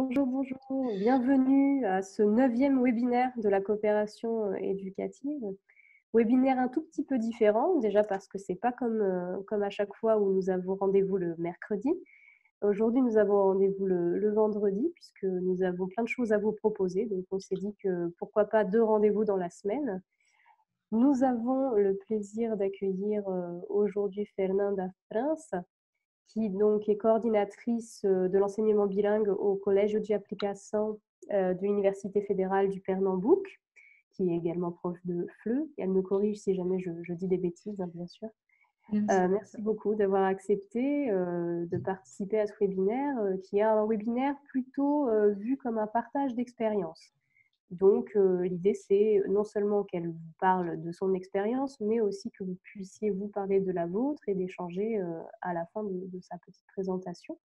Bonjour, bonjour, bienvenue à ce 9e webinaire de la coopération éducative. Webinaire un tout petit peu différent, déjà parce que c'est pas comme à chaque fois où nous avons rendez-vous le mercredi. Aujourd'hui, nous avons rendez-vous le vendredi, puisque nous avons plein de choses à vous proposer. Donc, on s'est dit que pourquoi pas 2 rendez-vous dans la semaine. Nous avons le plaisir d'accueillir aujourd'hui Fernanda Prince, qui donc est coordinatrice de l'enseignement bilingue au Collège de Application de l'Université fédérale du Pernambouc, qui est également prof de FLE. Elle me corrige si jamais je dis des bêtises, hein, bien sûr. Merci beaucoup d'avoir accepté de participer à ce webinaire, qui est un webinaire plutôt vu comme un partage d'expérience. Donc, l'idée, c'est non seulement qu'elle vous parle de son expérience, mais aussi que vous puissiez vous parler de la vôtre et d'échanger à la fin de sa petite présentation.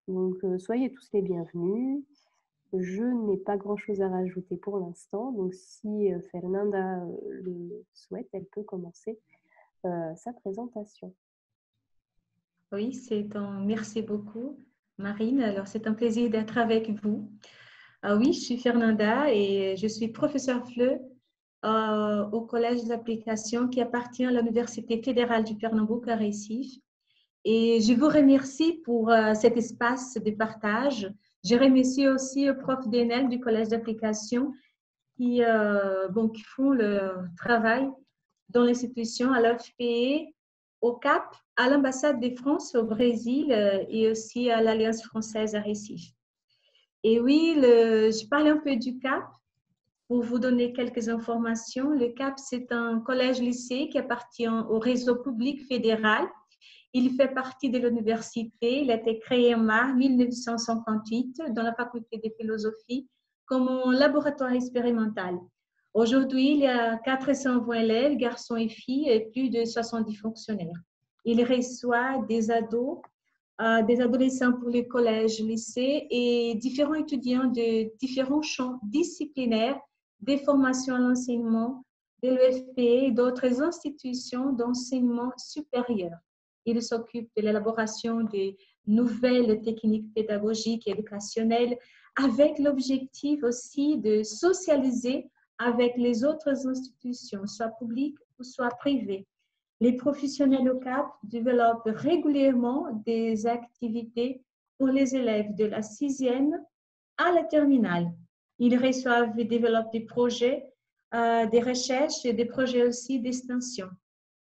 Donc, soyez tous les bienvenus. Je n'ai pas grand-chose à rajouter pour l'instant. Donc, si Fernanda le souhaite, elle peut commencer sa présentation. Oui, merci beaucoup, Marine. Alors, c'est un plaisir d'être avec vous. Oui, je suis Fernanda et je suis professeure FLE au Collège d'application qui appartient à l'Université fédérale du Pernambouc à Recife. Et je vous remercie pour cet espace de partage. Je remercie aussi le prof d'ENL du Collège d'application qui font le travail dans l'institution à l'OFPE, au Cap, à l'ambassade de France au Brésil et aussi à l'Alliance française à Recife. Et oui, je parle un peu du Cap pour vous donner quelques informations. Le Cap, c'est un collège-lycée qui appartient au réseau public fédéral. Il fait partie de l'université. Il a été créé en mars 1958 dans la faculté de philosophie comme un laboratoire expérimental. Aujourd'hui, il y a 420 élèves, garçons et filles, et plus de 70 fonctionnaires. Il reçoit des ados, des adolescents pour les collèges, lycées et différents étudiants de différents champs disciplinaires, des formations à l'enseignement, de l'UFP et d'autres institutions d'enseignement supérieur. Il s'occupe de l'élaboration des nouvelles techniques pédagogiques et éducationnelles avec l'objectif aussi de socialiser avec les autres institutions, soit publiques ou soit privées. Les professionnels au CAP développent régulièrement des activités pour les élèves de la 6e à la terminale. Ils reçoivent et développent des projets, des recherches et des projets aussi d'extension.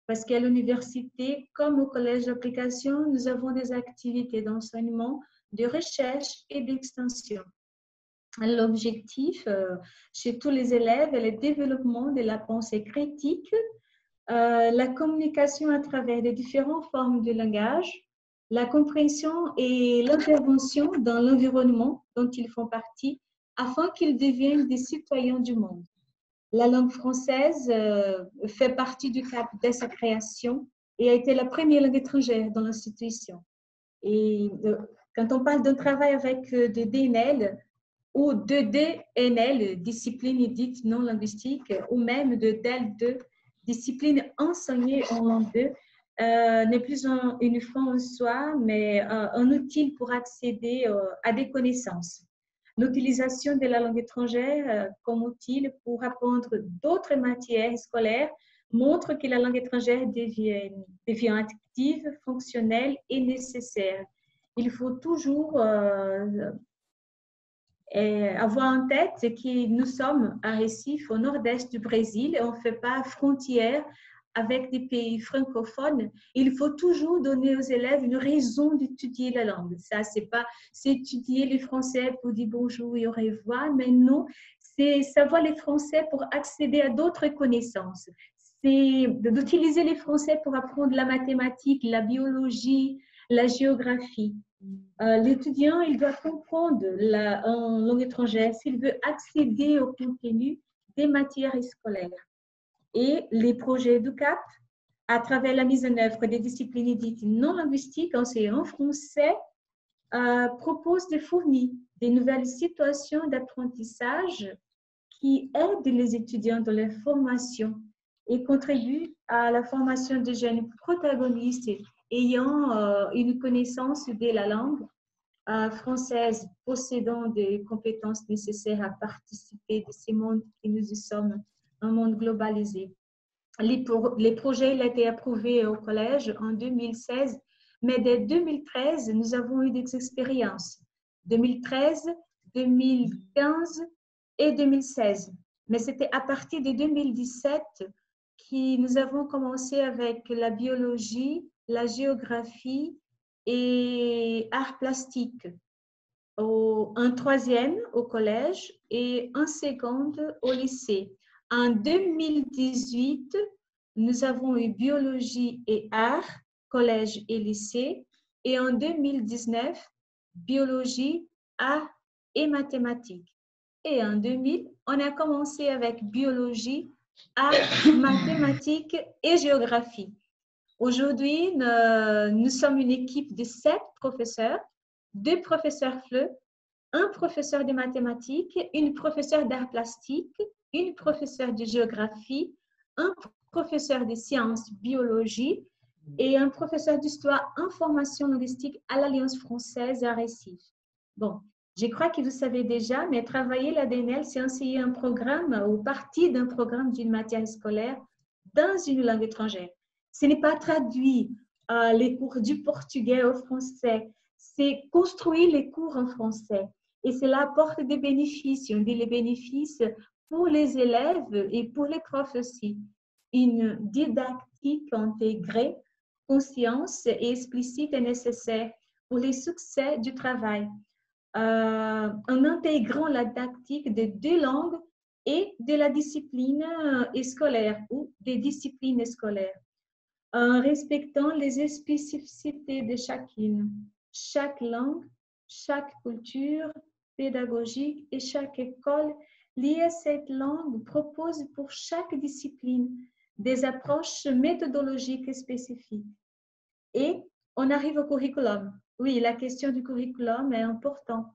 Parce qu'à l'université, comme au collège d'application, nous avons des activités d'enseignement, de recherche et d'extension. L'objectif chez tous les élèves est le développement de la pensée critique, la communication à travers les différentes formes de langage, la compréhension et l'intervention dans l'environnement dont ils font partie afin qu'ils deviennent des citoyens du monde. La langue française fait partie du CAP dès sa création et a été la première langue étrangère dans l'institution. Et quand on parle d'un travail avec de DNL ou de DNL, discipline dite non linguistique, ou même de DEL2, discipline enseignée en langue 2, n'est plus une fin en soi, mais un outil pour accéder à des connaissances. L'utilisation de la langue étrangère comme outil pour apprendre d'autres matières scolaires montre que la langue étrangère devient active, fonctionnelle et nécessaire. Il faut toujours avoir en tête que nous sommes à Recife, au nord-est du Brésil, et on ne fait pas frontière avec des pays francophones. Il faut toujours donner aux élèves une raison d'étudier la langue. Ça, c'est étudier le français pour dire bonjour et au revoir, mais non, c'est savoir le français pour accéder à d'autres connaissances. C'est d'utiliser les français pour apprendre la mathématique, la biologie, la géographie. L'étudiant, il doit comprendre en langue étrangère s'il veut accéder au contenu des matières scolaires. Et les projets du CAP, à travers la mise en œuvre des disciplines dites non linguistiques enseignées en français, proposent de fournir des nouvelles situations d'apprentissage qui aident les étudiants dans leur formation et contribuent à la formation de jeunes protagonistes ayant une connaissance de la langue françaises possédant des compétences nécessaires à participer de ces mondes qui nous y sommes, un monde globalisé. Les projets ont été approuvés au collège en 2016, mais dès 2013, nous avons eu des expériences. 2013, 2015 et 2016. Mais c'était à partir de 2017 que nous avons commencé avec la biologie, la géographie et art plastique. Un troisième au collège et un seconde au lycée. En 2018, nous avons eu biologie et art, collège et lycée. Et en 2019, biologie, art et mathématiques. Et en 2000, on a commencé avec biologie, art, mathématiques et géographie. Aujourd'hui, nous sommes une équipe de 7 professeurs, 2 professeurs FLE, un professeur de mathématiques, une professeure d'art plastique, une professeure de géographie, un professeur de sciences biologie et un professeur d'histoire information linguistique à l'Alliance française à Recife. Bon, je crois que vous savez déjà, mais travailler la DNL, c'est enseigner un programme ou partie d'un programme d'une matière scolaire dans une langue étrangère. Ce n'est pas traduire les cours du portugais au français, c'est construire les cours en français. Et cela apporte des bénéfices. On dit les bénéfices pour les élèves et pour les profs aussi. Une didactique intégrée, consciente et explicite est nécessaire pour les succès du travail. En intégrant la didactique de 2 langues et de la discipline scolaire ou des disciplines scolaires, en respectant les spécificités de chacune. Chaque langue, chaque culture pédagogique et chaque école liée à cette langue propose pour chaque discipline des approches méthodologiques spécifiques. Et on arrive au curriculum. Oui, la question du curriculum est importante.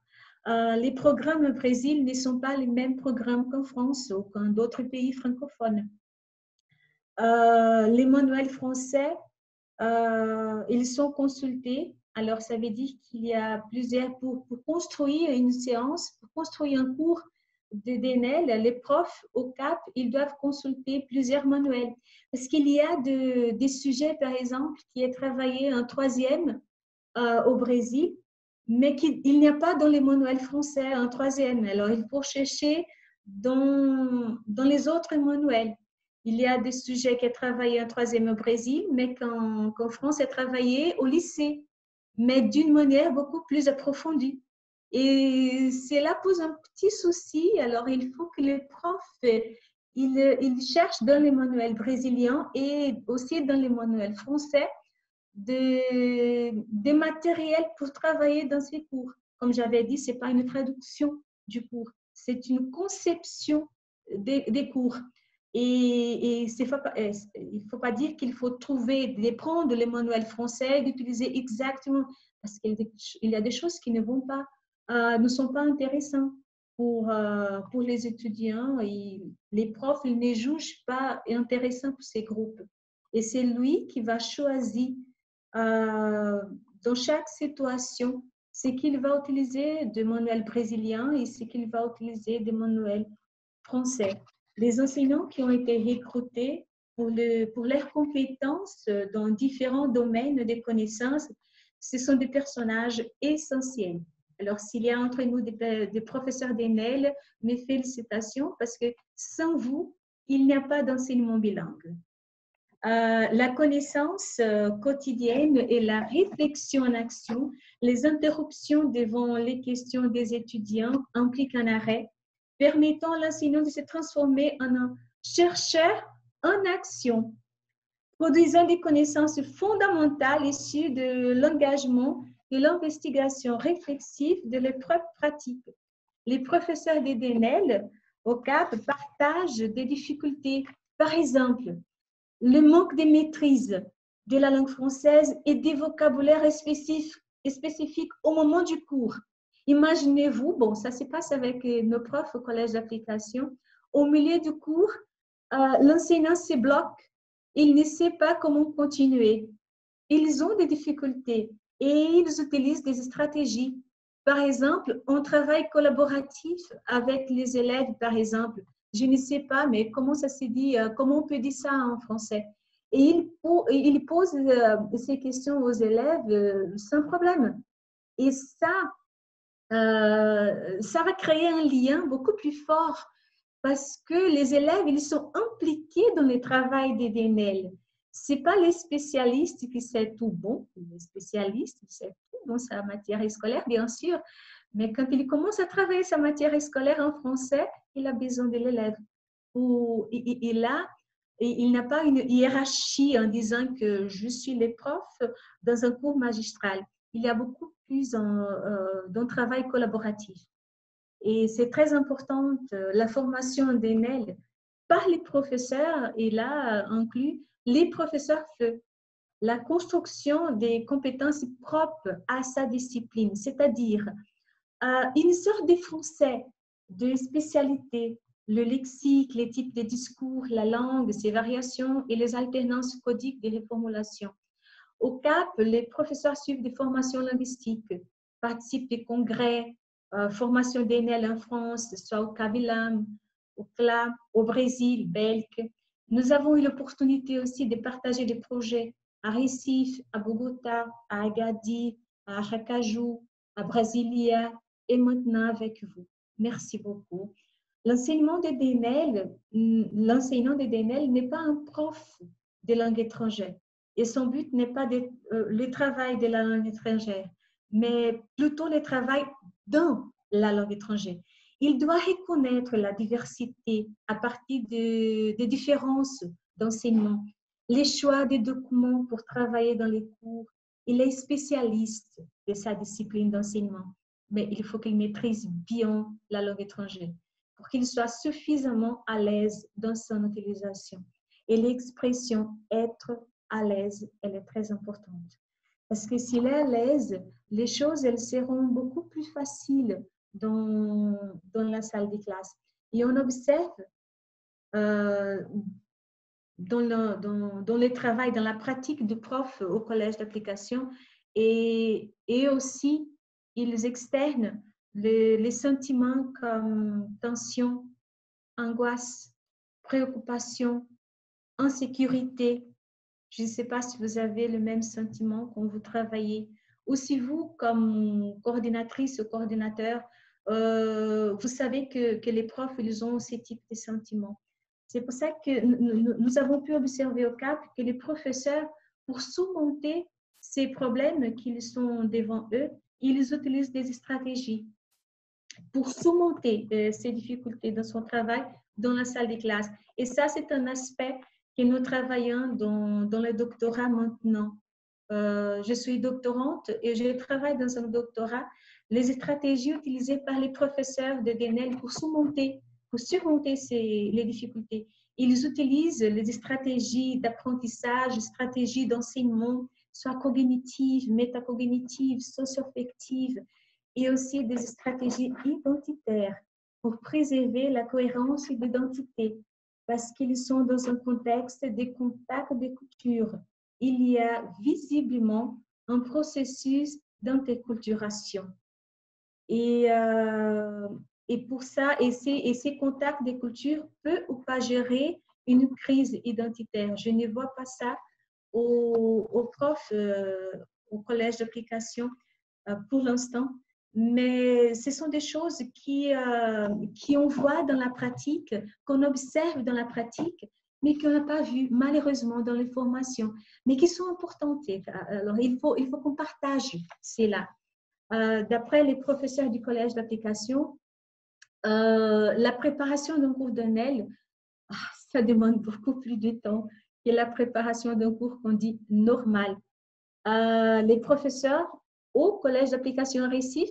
Les programmes au Brésil ne sont pas les mêmes programmes qu'en France ou qu'en d'autres pays francophones. Les manuels français, ils sont consultés. Alors, ça veut dire qu'il y a plusieurs, pour construire une séance, pour construire un cours de DNL, les profs au CAP, ils doivent consulter plusieurs manuels. Parce qu'il y a des sujets, par exemple, qui est travaillé en 3e au Brésil, mais il n'y a pas dans les manuels français en 3e. Alors, il faut chercher dans les autres manuels. Il y a des sujets qui sont travaillés en 3e au Brésil, mais qu'en France, est travaillé au lycée, mais d'une manière beaucoup plus approfondie. Et cela pose un petit souci. Alors, il faut que les profs, ils cherchent dans les manuels brésiliens et aussi dans les manuels français des matériels pour travailler dans ces cours. Comme j'avais dit, ce n'est pas une traduction du cours, c'est une conception des cours. Et il ne faut pas dire qu'il faut prendre les manuels français et d'utiliser exactement, parce qu'il y a des choses qui ne sont pas intéressantes pour les étudiants. Et les profs, ils ne jugent pas intéressants pour ces groupes. Et c'est lui qui va choisir dans chaque situation ce qu'il va utiliser de manuels brésiliens et ce qu'il va utiliser de manuels français. Les enseignants qui ont été recrutés pour leurs compétences dans différents domaines des connaissances, ce sont des personnages essentiels. Alors, s'il y a entre nous des professeurs d'ENEL, mes félicitations parce que sans vous, il n'y a pas d'enseignement bilingue. La connaissance quotidienne et la réflexion en action, les interruptions devant les questions des étudiants impliquent un arrêt, permettant à l'enseignant de se transformer en un chercheur en action, produisant des connaissances fondamentales issues de l'engagement et l'investigation réflexive de l'épreuve pratique. Les professeurs des DNL au CAP partagent des difficultés. Par exemple, le manque de maîtrise de la langue française et des vocabulaires spécifiques au moment du cours. Imaginez-vous, bon, ça se passe avec nos profs au collège d'application, au milieu du cours, l'enseignant se bloque, il ne sait pas comment continuer. Ils ont des difficultés et ils utilisent des stratégies Par exemple, on travaille collaboratif avec les élèves, par exemple. Je ne sais pas, mais comment ça se dit, comment on peut dire ça en français? Et il pose ces questions aux élèves sans problème. Et ça va créer un lien beaucoup plus fort parce que les élèves, ils sont impliqués dans le travail des DNL. Ce n'est pas les spécialistes qui savent tout bon, les spécialistes qui savent tout dans sa matière scolaire, bien sûr, mais quand il commence à travailler sa matière scolaire en français, il a besoin de l'élève. Il n'a pas une hiérarchie en disant que je suis le prof dans un cours magistral. Il y a beaucoup plus d'un travail collaboratif. Et c'est très important, la formation d'ENEL par les professeurs, et là inclut les professeurs FEU, la construction des compétences propres à sa discipline, c'est-à-dire une sorte de français de spécialité, le lexique, les types de discours, la langue, ses variations et les alternances codiques des reformulations. Au CAP, les professeurs suivent des formations linguistiques, participent des congrès, formation d'ENEL en France, soit au CAVILAM, au CLA, au Brésil, Belgique. Nous avons eu l'opportunité aussi de partager des projets à Recife, à Bogota, à Agadir, à Aracaju, à Brasilia et maintenant avec vous. Merci beaucoup. L'enseignement des DNL, l'enseignant des DNL n'est pas un prof de langue étrangère. Et son but n'est pas le travail de la langue étrangère, mais plutôt le travail dans la langue étrangère. Il doit reconnaître la diversité à partir des différences d'enseignement, les choix des documents pour travailler dans les cours. Il est spécialiste de sa discipline d'enseignement, mais il faut qu'il maîtrise bien la langue étrangère pour qu'il soit suffisamment à l'aise dans son utilisation. Et l'expression être à l'aise, elle est très importante. Parce que s'il est à l'aise, les choses, elles seront beaucoup plus faciles dans la salle de classe. Et on observe dans le travail, dans la pratique du prof au collège d'application et aussi, ils externent les sentiments comme tension, angoisse, préoccupation, insécurité. Je ne sais pas si vous avez le même sentiment quand vous travaillez ou si vous, comme coordinatrice ou coordinateur, vous savez que les profs, ils ont ce type de sentiments. C'est pour ça que nous avons pu observer au CAP que les professeurs, pour surmonter ces problèmes qu'ils sont devant eux, ils utilisent des stratégies pour surmonter ces difficultés dans son travail dans la salle de classe. Et ça, c'est un aspect que nous travaillons dans le doctorat maintenant. Je suis doctorante et je travaille dans un doctorat. Les stratégies utilisées par les professeurs de DNL pour surmonter les difficultés. Ils utilisent les stratégies d'apprentissage, stratégies d'enseignement, soit cognitives, métacognitives, socio-affectives, et aussi des stratégies identitaires pour préserver la cohérence de l'identité, parce qu'ils sont dans un contexte de contact de culture. Il y a visiblement un processus d'interculturation. Et pour ça, ces contacts de culture peuvent ou pas gérer une crise identitaire. Je ne vois pas ça aux profs au collège d'application pour l'instant, mais ce sont des choses qu'on voit dans la pratique, qu'on observe dans la pratique, mais qu'on n'a pas vu malheureusement dans les formations, mais qui sont importantes. Alors, il faut qu'on partage cela. D'après les professeurs du collège d'application, la préparation d'un cours d'ENEL, ça demande beaucoup plus de temps que la préparation d'un cours qu'on dit normal. Les professeurs au collège d'application Recife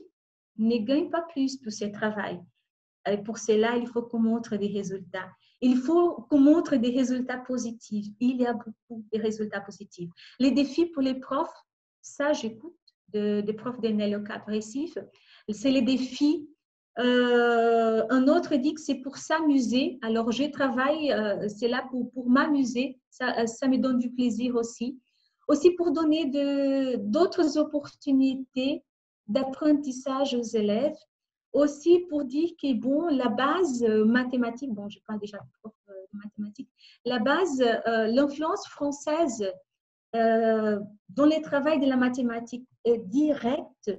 ne gagnent pas plus pour ce travail. Et pour cela, il faut qu'on montre des résultats. Il faut qu'on montre des résultats positifs. Il y a beaucoup de résultats positifs. Les défis pour les profs, ça j'écoute des profs d'ENEL au Cap Recife, c'est les défis. Un autre dit que c'est pour s'amuser. Alors, je travaille, c'est là pour m'amuser. Ça me donne du plaisir aussi. Aussi pour donner d'autres opportunités d'apprentissage aux élèves. Aussi pour dire que bon, la base mathématique, bon, je parle déjà de prof de mathématiques, la base, l'influence française dans le travail de la mathématique est directe.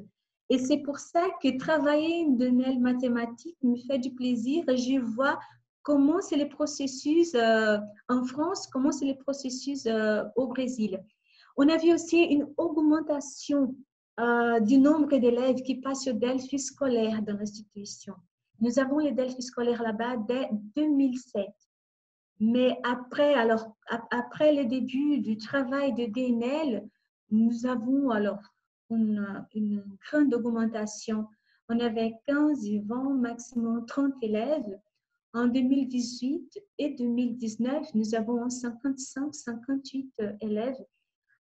Et c'est pour ça que travailler dans les mathématiques me fait du plaisir et je vois comment c'est les processus en France, comment c'est les processus au Brésil. On a vu aussi une augmentation du nombre d'élèves qui passent au Delphi scolaire dans l'institution. Nous avons les Delphi scolaires là-bas dès 2007. Mais après, alors, après le début du travail de DNL, nous avons alors une grande augmentation. On avait 15, 20, maximum 30 élèves. En 2018 et 2019, nous avons 55, 58 élèves.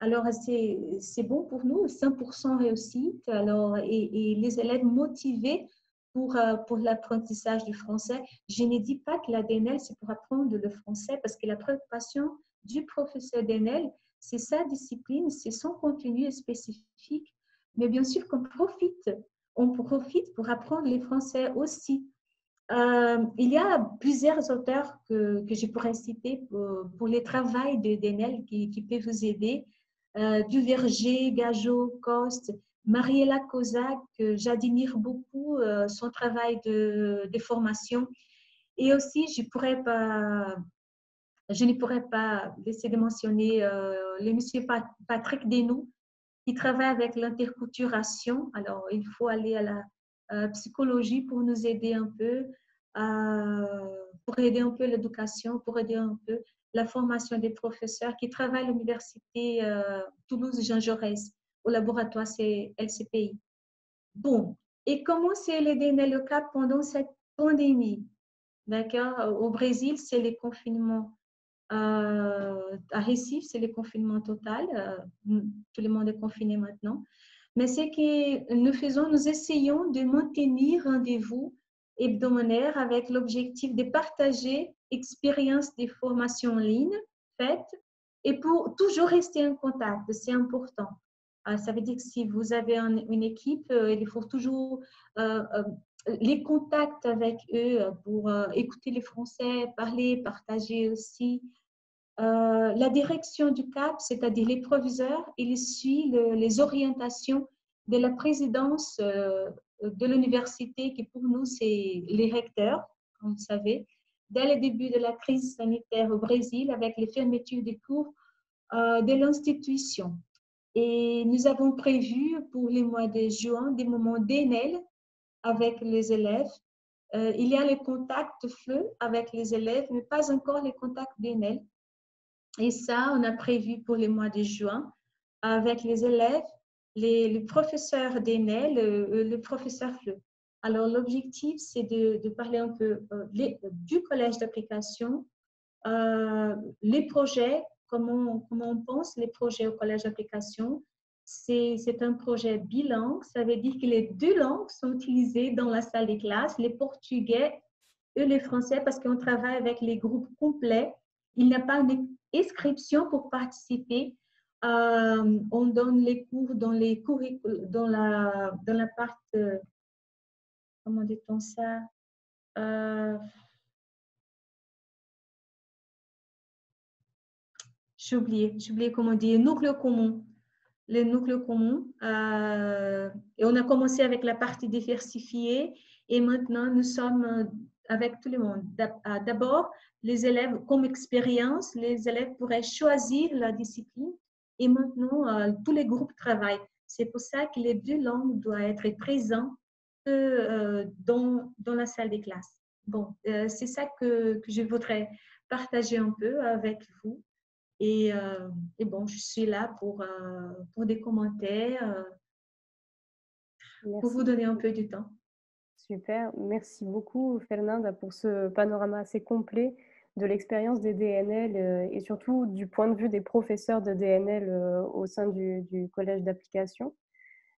Alors, c'est bon pour nous, 100% réussite. Alors, et les élèves motivés pour l'apprentissage du français. Je ne dis pas que la DNL, c'est pour apprendre le français, parce que la préoccupation du professeur DNL, c'est sa discipline, c'est son contenu spécifique. Mais bien sûr qu'on profite. On profite pour apprendre le français aussi. Il y a plusieurs auteurs que je pourrais citer pour les travaux de DNL qui peuvent vous aider. Duverger, Gageot, Coste, Mariella Kozak, que j'admire beaucoup son travail de formation. Et aussi, je ne pourrais pas laisser de mentionner le monsieur Patrick Desnoux, qui travaille avec l'interculturation. Alors, il faut aller à la psychologie pour nous aider un peu, pour aider un peu l'éducation, pour aider un peu la formation des professeurs qui travaillent à l'université Toulouse-Jean Jaurès, au laboratoire LCPI. Bon, et comment c'est aidé le cas pendant cette pandémie? D'accord? Au Brésil, c'est les confinements. À Recife, c'est le confinement total. Tout le monde est confiné maintenant. Mais ce que nous faisons, nous essayons de maintenir rendez-vous hebdomadaires avec l'objectif de partager expériences de formation en ligne faites et pour toujours rester en contact. C'est important. Ça veut dire que si vous avez une équipe, il faut toujours les contacts avec eux pour écouter les Français, parler, partager aussi. La direction du CAP, c'est-à-dire les proviseurs, il suit les orientations de la présidence de l'université, qui pour nous, c'est les recteurs, comme vous savez. Dès le début de la crise sanitaire au Brésil, avec les fermetures des cours de l'institution. Et nous avons prévu pour les mois de juin des moments d'ENEL avec les élèves. Il y a les contacts FLE avec les élèves, mais pas encore les contacts d'ENEL. Et ça, on a prévu pour les mois de juin avec les élèves, les professeurs d'ENEL, le professeur FLE. Alors, l'objectif, c'est de parler un peu du collège d'application, les projets, comment on pense les projets au collège d'application. C'est un projet bilingue, ça veut dire que les deux langues sont utilisées dans la salle des classes, les portugais et les français, parce qu'on travaille avec les groupes complets. Il n'y a pas d'inscription pour participer. On donne les cours dans les dans la part, comment dit-on ça? J'ai oublié comment dire, nucléo commun. Les nucléos communs. Et on a commencé avec la partie diversifiée et maintenant nous sommes avec tout le monde. D'abord, les élèves, comme expérience, les élèves pourraient choisir la discipline et maintenant tous les groupes travaillent. C'est pour ça que les deux langues doivent être présentes dans la salle des classes. Bon, c'est ça que je voudrais partager un peu avec vous. Et bon, je suis là pour des commentaires, pour vous donner un peu du temps. Super. Merci beaucoup, Fernanda, pour ce panorama assez complet de l'expérience des DNL et surtout du point de vue des professeurs de DNL au sein du collège d'application.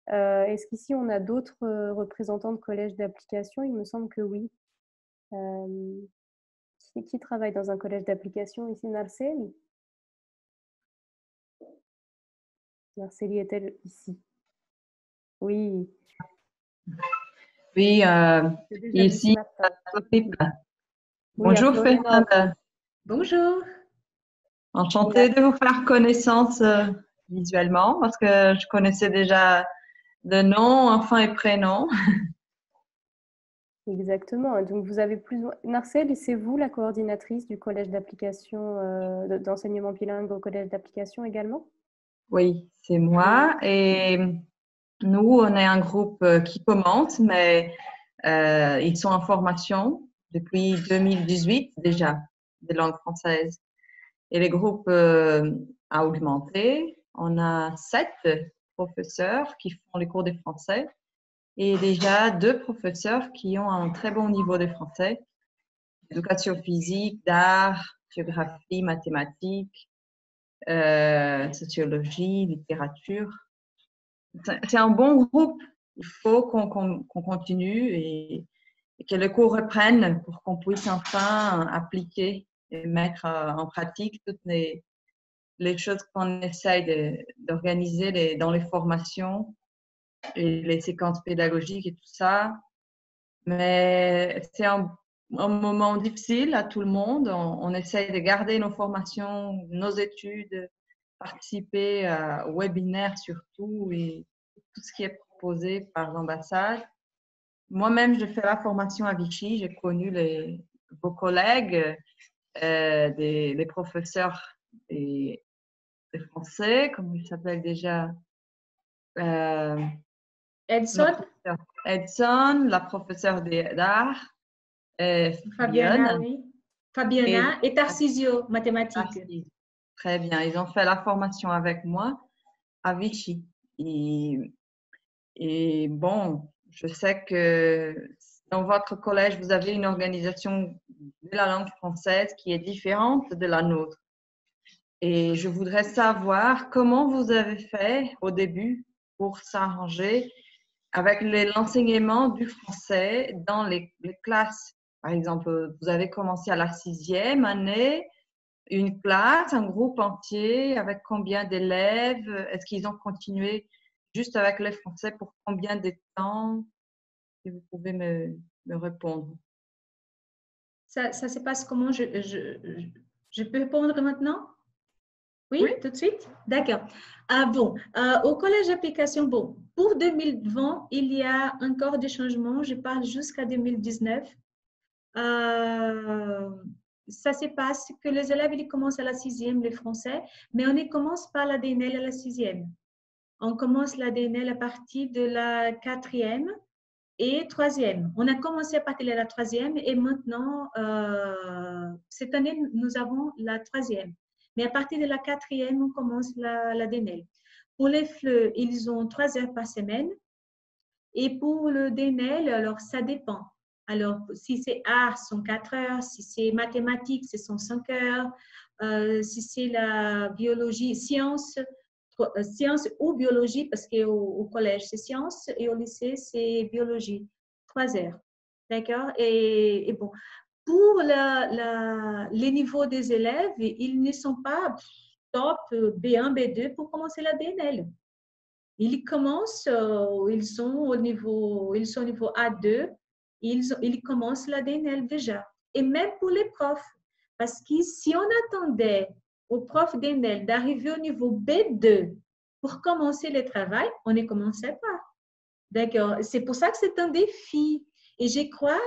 Est-ce qu'ici, on a d'autres représentants de collège d'application? Il me semble que oui. Qui travaille dans un collège d'application ici? Narceli? Narceli est-elle ici? Oui, Oui, c'est déjà depuis ici, matin. Sophie. Oui, à Bonjour Florianord. Fernanda, Bonjour. Et là, enchantée de vous faire connaissance visuellement parce que je connaissais déjà de nom, enfant et prénom. exactement. Donc, vous avez plus ou moins... Marcel, c'est vous la coordinatrice du collège d'application, d'enseignement bilingue au collège d'application également? Oui, c'est Oui. moi et nous, on est un groupe qui commence, mais ils sont en formation depuis 2018 déjà, de langue française. Et les groupes a augmenté. On a 7 professeurs qui font les cours de français et déjà 2 professeurs qui ont un très bon niveau de français, éducation physique, d'art, géographie, mathématiques, sociologie, littérature. C'est un bon groupe. Il faut qu'on continue et que les cours reprennent pour qu'on puisse enfin appliquer et mettre en pratique toutes les choses qu'on essaye d'organiser dans les formations et les séquences pédagogiques et tout ça. Mais c'est un moment difficile à tout le monde. On essaye de garder nos formations, nos études, participer aux webinaires surtout et tout ce qui est proposé par l'ambassade. Moi-même, je fais la formation à Vichy. J'ai connu vos collègues, les professeurs des français, comment il s'appelle déjà? Euh, la Edson, professeure Edson, la professeure d'art, Fabiana, Lyon oui. et Fabiana et Tarcisio, mathématiques. Narcisse. Très bien. Ils ont fait la formation avec moi à Vichy. Et, et bon, je sais que dans votre collège, vous avez une organisation de la langue française qui est différente de la nôtre. Et je voudrais savoir comment vous avez fait au début pour s'arranger avec l'enseignement du français dans les classes. Par exemple, vous avez commencé à la 6e année, une classe, un groupe entier, avec combien d'élèves? Est-ce qu'ils ont continué juste avec le français pour combien de temps? Si vous pouvez me répondre. Ça se passe comment? Je peux répondre maintenant? Oui, Oui, tout de suite? D'accord. Ah bon, au collège d'application, bon, pour 2020, il y a encore des changements. Je parle jusqu'à 2019. Euh, Ça se passe que les élèves, ils commencent à la 6e, les français, mais on ne commence pas la DNL à la 6e. On commence la DNL à partir de la 4e et 3e. On a commencé à partir de la 3e et maintenant, cette année, nous avons la 3e. Mais à partir de la 4e, on commence la DNL. Pour les FLE, ils ont 3 heures par semaine. Et pour le DNL, alors ça dépend. Alors, si c'est art, ce sont 4 heures. Si c'est mathématiques, ce sont 5 heures. Si c'est la biologie, sciences ou biologie, parce qu'au collège, c'est sciences et au lycée, c'est biologie. 3 heures. D'accord? Et bon, pour les niveaux des élèves, ils ne sont pas top B1, B2 pour commencer la DNL. Ils commencent, ils sont au niveau A2, ils commencent la DNL déjà. Et même pour les profs, parce que si on attendait aux profs DNL d'arriver au niveau B2 pour commencer le travail, on ne commençait pas. D'accord. C'est pour ça que c'est un défi. Et je crois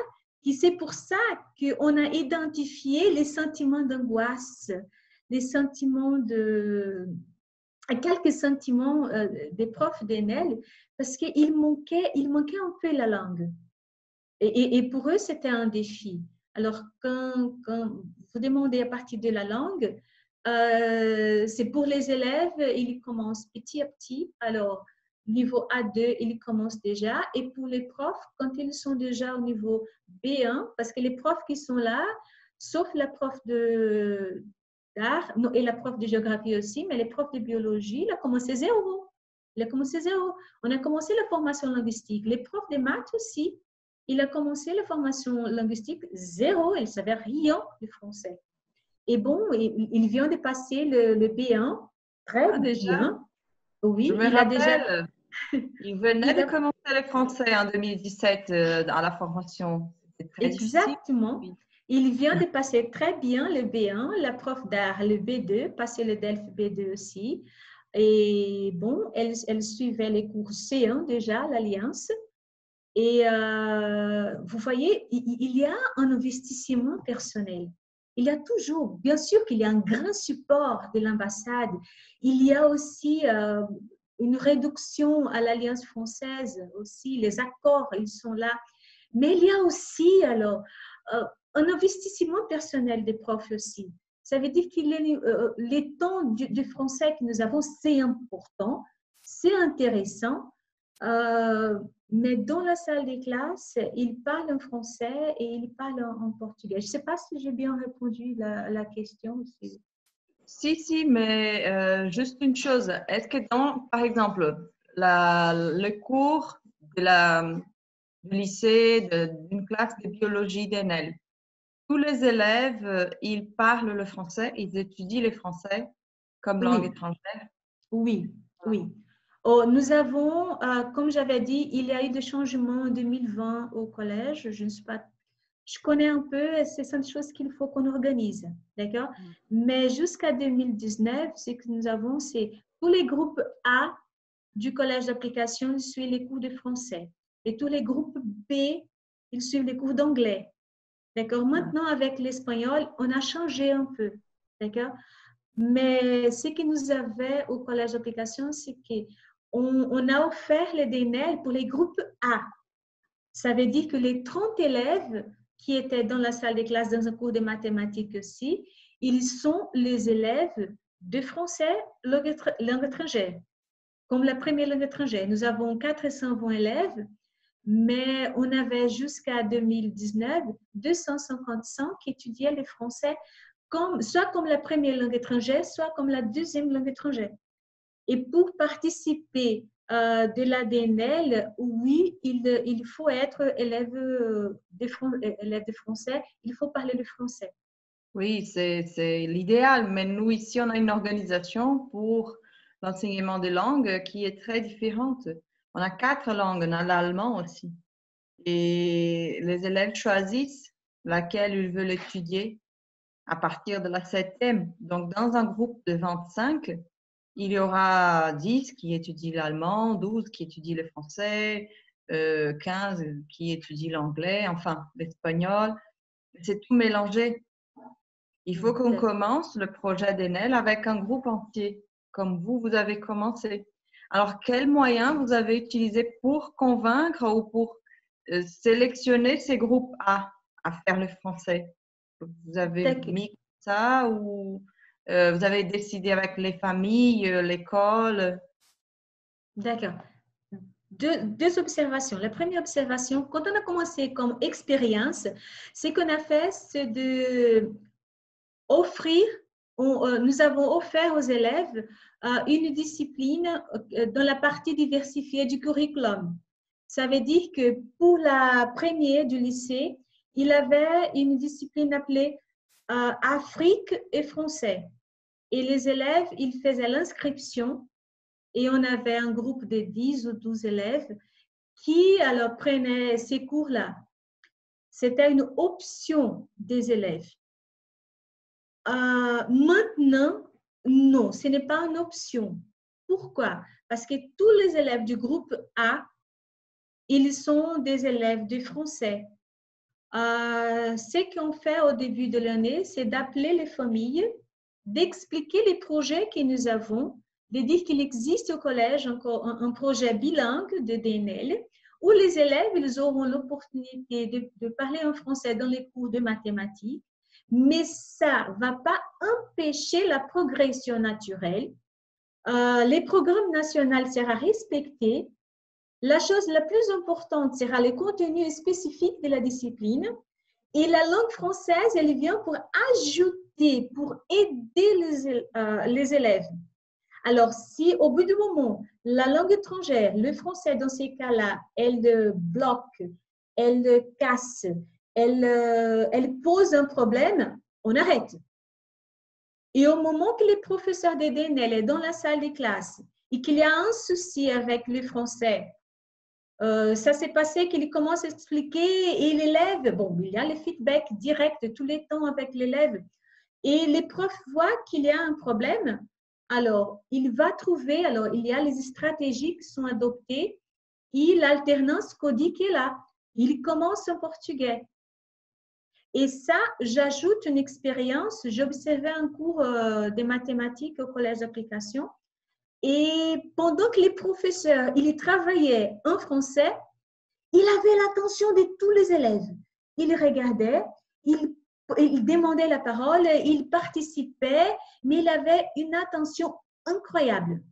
que c'est pour ça qu'on a identifié les sentiments d'angoisse, les sentiments quelques sentiments des profs d'ENEL parce qu'il manquait un peu la langue. Et pour eux, c'était un défi. Alors, quand vous demandez à partir de la langue, c'est pour les élèves, ils commencent petit à petit. Alors, niveau A2, ils commencent déjà. Et pour les profs, quand ils sont déjà au niveau B1, parce que les profs qui sont là, sauf la prof d'art et la prof de géographie aussi, mais les profs de biologie, il a commencé zéro. Il a commencé zéro. On a commencé la formation linguistique. Les profs de maths aussi, il a commencé la formation linguistique zéro, il ne savait rien du français. Et bon, il vient de passer le B1, très ah, déjà, bien. je Oui, me il a déjà, rappelle. Il venait de commencer le français en 2017 à la formation. C'était très difficile. Exactement. Il vient de passer très bien le B1, la prof d'art le B2, passer le DELF B2 aussi. Et bon, elle suivait les cours C1 déjà, l'Alliance. Et vous voyez, il y a un investissement personnel. Il y a toujours, bien sûr qu'il y a un grand support de l'ambassade. Il y a aussi une réduction à l'Alliance française, aussi les accords, ils sont là. Mais il y a aussi alors un investissement personnel des profs aussi. Ça veut dire que les temps du français que nous avons, c'est important, c'est intéressant. Mais dans la salle des classes, ils parlent en français et ils parlent en portugais. Je ne sais pas si j'ai bien répondu à la question aussi. Si, mais juste une chose. Est-ce que par exemple, le cours du lycée, d'une classe de biologie d'ENEL, tous les élèves, ils parlent le français, ils étudient le français comme langue étrangère? Oui, oui. Oh, nous avons, comme j'avais dit, il y a eu des changements en 2020 au collège. Je connais un peu, c'est une chose qu'il faut qu'on organise, d'accord? Mais jusqu'à 2019, ce que nous avons, c'est tous les groupes A du collège d'application, ils suivent les cours de français. Et tous les groupes B, ils suivent les cours d'anglais. D'accord? Maintenant, avec l'espagnol, on a changé un peu. D'accord? Mais ce que nous avons au collège d'application, c'est qu'on a offert les DNL pour les groupes A. Ça veut dire que les 30 élèves qui étaient dans la salle de classe dans un cours de mathématiques aussi, ils sont les élèves de français langue étrangère, comme la première langue étrangère. Nous avons 420 élèves, mais on avait jusqu'à 2019 255 qui étudiaient le français soit comme la première langue étrangère, soit comme la deuxième langue étrangère. Et pour participer de l'ADNL, oui, il faut être élève de français, il faut parler le français. Oui, c'est l'idéal, mais nous, ici, on a une organisation pour l'enseignement des langues qui est très différente. On a 4 langues, on a l'allemand aussi. Et les élèves choisissent laquelle ils veulent étudier à partir de la 7e. Donc, dans un groupe de 25, il y aura 10 qui étudient l'allemand, 12 qui étudient le français, 15 qui étudient l'anglais, enfin l'espagnol. C'est tout mélangé. Il faut qu'on commence le projet d'ENEL avec un groupe entier, comme vous avez commencé. Alors, quels moyens vous avez utilisés pour convaincre ou pour sélectionner ces groupes A à faire le français? Vous avez mis ça ou vous avez décidé avec les familles, l'école? D'accord. Deux observations. La première observation, quand on a commencé comme expérience, ce qu'on a fait, c'est de offrir, nous avons offert aux élèves une discipline dans la partie diversifiée du curriculum. Ça veut dire que pour la première du lycée, il avait une discipline appelée Afrique et français. Et les élèves, ils faisaient l'inscription et on avait un groupe de 10 ou 12 élèves qui alors prenaient ces cours-là. C'était une option des élèves. Maintenant, non, ce n'est pas une option. Pourquoi? Parce que tous les élèves du groupe A, ils sont des élèves de français. Ce qu'on fait au début de l'année, c'est d'appeler les familles, d'expliquer les projets que nous avons, de dire qu'il existe au collège encore un projet bilingue de DNL où les élèves ils auront l'opportunité de parler en français dans les cours de mathématiques, mais ça ne va pas empêcher la progression naturelle. Les programmes nationaux seront respectés. La chose la plus importante sera le contenu spécifique de la discipline et la langue française, elle vient pour ajouter, pour aider les élèves. Alors, si au bout du moment, la langue étrangère, le français dans ces cas-là, elle bloque, elle casse, elle pose un problème, on arrête. Et au moment que les professeurs d'EDNL est dans la salle de classe et qu'il y a un souci avec le français. Ça s'est passé qu'il commence à expliquer et l'élève, bon, il y a le feedback direct tous les temps avec l'élève et les profs voient qu'il y a un problème. Alors, il va trouver, alors il y a les stratégies qui sont adoptées et l'alternance codique est là. Il commence en portugais. Et ça, j'ajoute une expérience. J'observais un cours de mathématiques au collège d'application. Et pendant que les professeurs, ils travaillaient en français, il avait l'attention de tous les élèves. Il regardait, il demandait la parole, il participait, mais il avait une attention incroyable.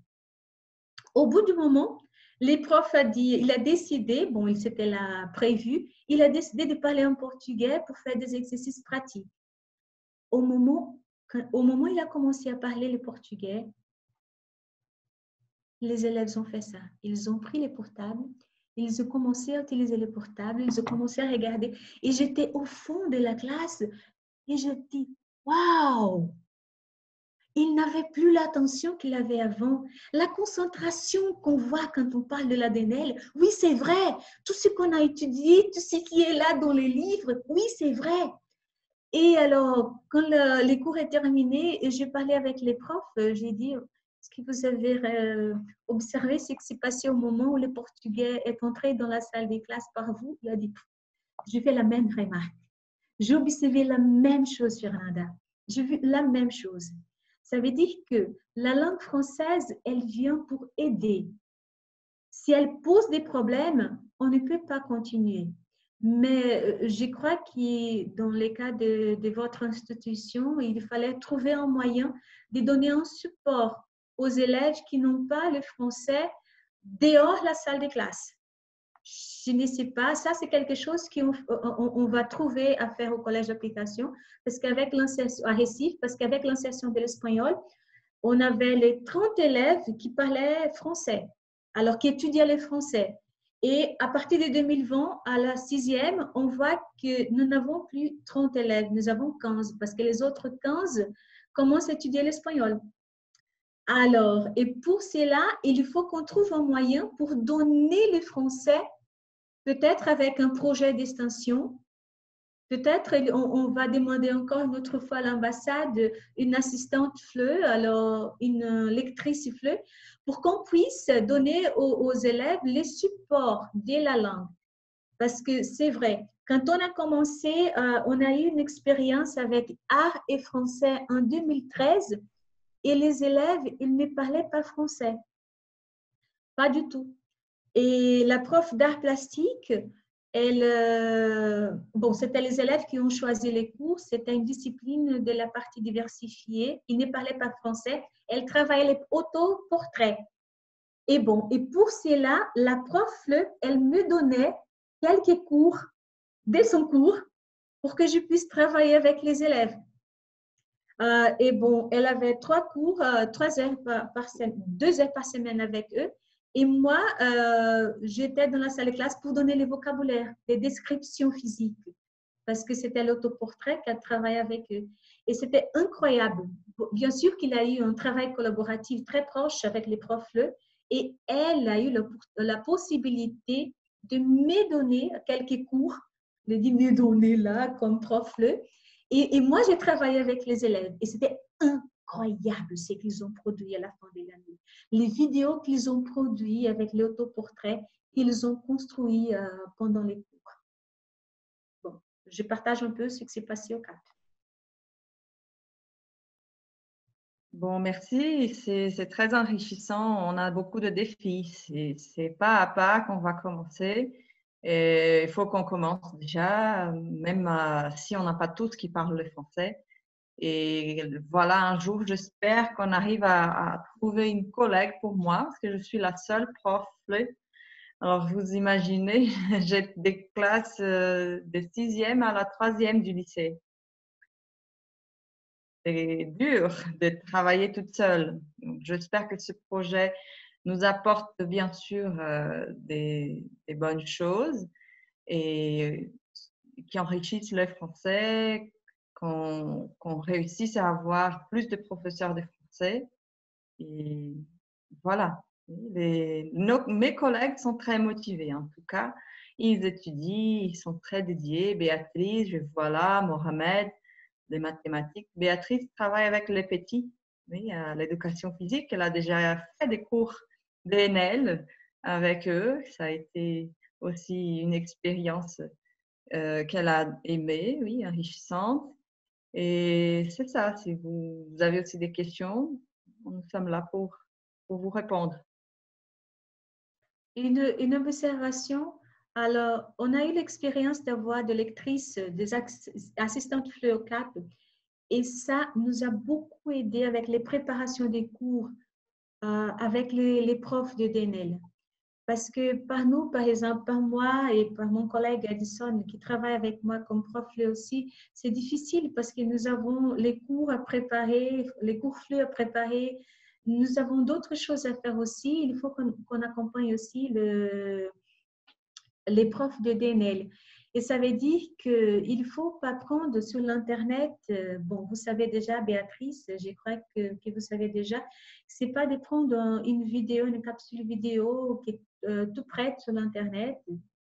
Au bout du moment, les profs il a décidé, bon, il s'était là prévu, il a décidé de parler en portugais pour faire des exercices pratiques. Au moment où il a commencé à parler le portugais, les élèves ont fait ça. Ils ont pris les portables, ils ont commencé à utiliser les portables, ils ont commencé à regarder. Et j'étais au fond de la classe et je dis, waouh! Il n'avait plus l'attention qu'il avait avant. La concentration qu'on voit quand on parle de la DNL, oui, c'est vrai. Tout ce qu'on a étudié, tout ce qui est là dans les livres, oui, c'est vrai. Et alors, quand les cours est terminé, et j'ai parlé avec les profs, j'ai dit, est-ce que vous avez observé ce qui s'est passé au moment où le portugais est entré dans la salle des classes par vous? Il a dit, j'ai fait la même remarque. J'ai observé la même chose, Fernanda. J'ai vu la même chose. Ça veut dire que la langue française, elle vient pour aider. Si elle pose des problèmes, on ne peut pas continuer. Mais je crois que dans le cas de votre institution, il fallait trouver un moyen de donner un support aux élèves qui n'ont pas le français dehors la salle de classe. Je ne sais pas, ça c'est quelque chose qu'on va trouver à faire au collège d'application parce qu'avec l'insertion à Recife, parce qu'avec l'insertion de l'espagnol, on avait les 30 élèves qui parlaient français, alors qui étudiaient le français. Et à partir de 2020, à la 6e, on voit que nous n'avons plus 30 élèves, nous avons 15 parce que les autres 15 commencent à étudier l'espagnol. Alors, et pour cela, il faut qu'on trouve un moyen pour donner le français, peut-être avec un projet d'extension. Peut-être on va demander encore une autre fois à l'ambassade une assistante FLE, alors une lectrice FLE, pour qu'on puisse donner aux élèves les supports de la langue. Parce que c'est vrai, quand on a commencé, on a eu une expérience avec art et français en 2013 et les élèves, ils ne parlaient pas français. Pas du tout. Et la prof d'art plastique, bon, c'était les élèves qui ont choisi les cours, c'était une discipline de la partie diversifiée. Ils ne parlaient pas français. Elle travaillait les autoportraits. Et bon, et pour cela, la prof, elle me donnait quelques cours de son cours pour que je puisse travailler avec les élèves. Et bon, elle avait 3 cours, 3 heures par semaine, 2 heures par semaine avec eux. Et moi, j'étais dans la salle de classe pour donner les vocabulaires, les descriptions physiques, parce que c'était l'autoportrait qu'elle travaillait avec eux. Et c'était incroyable. Bien sûr qu'il a eu un travail collaboratif très proche avec les profs, et elle a eu la possibilité de me donner quelques cours, de me donner là comme prof. Et moi, j'ai travaillé avec les élèves et c'était incroyable ce qu'ils ont produit à la fin de l'année. Les vidéos qu'ils ont produites avec les autoportraits qu'ils ont construits pendant les cours. Bon, je partage un peu ce qui s'est passé au CAP. Bon, merci. C'est très enrichissant. On a beaucoup de défis. C'est pas à pas qu'on va commencer. Et il faut qu'on commence déjà, même si on n'a pas tous qui parlent le français. Et voilà, un jour, j'espère qu'on arrive à trouver une collègue pour moi, parce que je suis la seule prof. Alors, vous imaginez, j'ai des classes de 6e à la 3e du lycée. C'est dur de travailler toute seule. J'espère que ce projet nous apporte bien sûr des bonnes choses et qui enrichissent le français, qu'on réussisse à avoir plus de professeurs de français. Et voilà. Mes collègues sont très motivés, en tout cas. Ils étudient, ils sont très dédiés. Béatrice, je vois là, Mohamed, les mathématiques. Béatrice travaille avec les petits, oui, à l'éducation physique. Elle a déjà fait des cours d'ENL avec eux. Ça a été aussi une expérience qu'elle a aimée, oui, enrichissante. Et c'est ça, si vous avez aussi des questions, nous sommes là pour vous répondre. Une observation. Alors, on a eu l'expérience d'avoir des lectrices, des assistantes FLEOCAP, et ça nous a beaucoup aidé avec les préparations des cours, avec les profs de DNL. Parce que par nous, par exemple, par moi et par mon collègue Addison qui travaille avec moi comme prof FLE aussi, c'est difficile parce que nous avons les cours à préparer, les cours FLE à préparer. Nous avons d'autres choses à faire aussi. Il faut qu'on accompagne aussi les profs de DNL. Et ça veut dire qu'il ne faut pas prendre sur l'Internet, bon, vous savez déjà, Béatrice, je crois que vous savez déjà, ce n'est pas de prendre une vidéo, une capsule vidéo qui est tout prête sur l'Internet.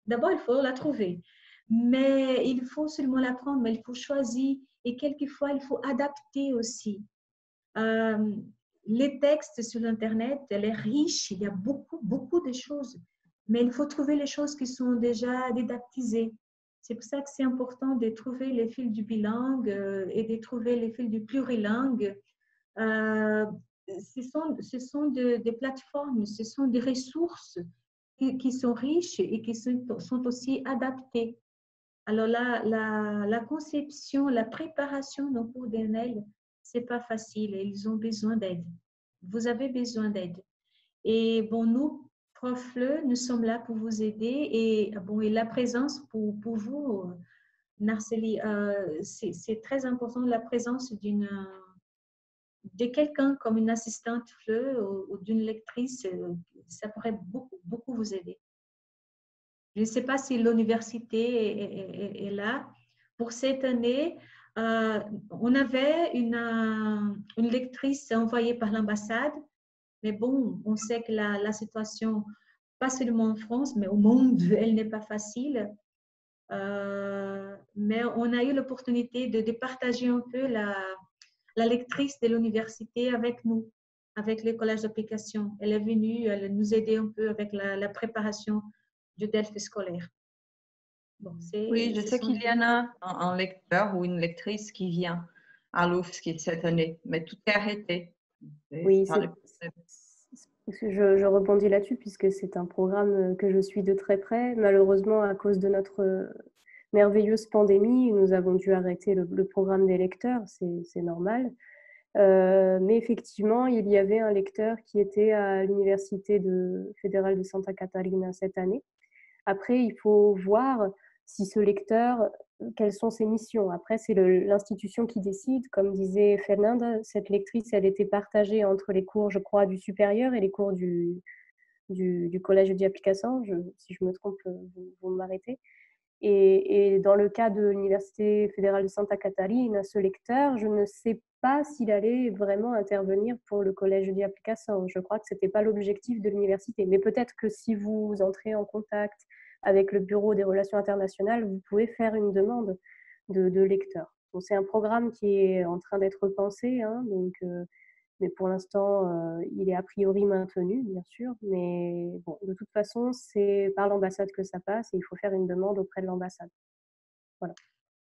D'abord, il faut la trouver. Mais il faut seulement la prendre, mais il faut choisir. Et quelquefois, il faut adapter aussi. Les textes sur l'Internet, elle est riche, il y a beaucoup, beaucoup de choses. Mais il faut trouver les choses qui sont déjà didactisées. C'est pour ça que c'est important de trouver les fils du bilingue et de trouver les fils du plurilingue. Ce sont des plateformes, ce sont des ressources qui sont riches et qui sont aussi adaptées. Alors la conception, la préparation d'un cours DNL, ce n'est pas facile et ils ont besoin d'aide. Vous avez besoin d'aide. Et bon, nous, Prof FLE, nous sommes là pour vous aider et, bon, et la présence pour vous, Narceli, c'est très important la présence de quelqu'un comme une assistante FLE ou d'une lectrice, ça pourrait beaucoup, beaucoup vous aider. Je ne sais pas si l'université est là. Pour cette année, on avait une lectrice envoyée par l'ambassade, mais bon, on sait que la situation, pas seulement en France, mais au monde, elle n'est pas facile. Mais on a eu l'opportunité de partager un peu la lectrice de l'université avec nous, avec le collège d'application. Elle est venue, elle nous aider un peu avec la préparation du DELF scolaire. Bon, Oui, je sais qu'il y en a un lecteur ou une lectrice qui vient à l'UFSC cette année, mais tout est arrêté. Oui, je rebondis là-dessus puisque c'est un programme que je suis de très près. Malheureusement, à cause de notre merveilleuse pandémie, nous avons dû arrêter le programme des lecteurs, c'est normal. Mais effectivement, il y avait un lecteur qui était à l'université fédérale de Santa Catarina cette année. Après, il faut voir si ce lecteur, quelles sont ses missions. Après, c'est l'institution qui décide. Comme disait Fernanda, cette lectrice, elle était partagée entre les cours, je crois, du supérieur et les cours du collège de application. Si je me trompe, vous m'arrêtez. Et dans le cas de l'Université fédérale de Santa Catarina, ce lecteur, je ne sais pas s'il allait vraiment intervenir pour le collège de application. Je crois que ce n'était pas l'objectif de l'université. Mais peut-être que si vous entrez en contact avec le Bureau des relations internationales, vous pouvez faire une demande de lecteur. Donc, c'est un programme qui est en train d'être pensé, hein, donc, mais pour l'instant, il est a priori maintenu, bien sûr. Mais bon, de toute façon, c'est par l'ambassade que ça passe et il faut faire une demande auprès de l'ambassade. Voilà.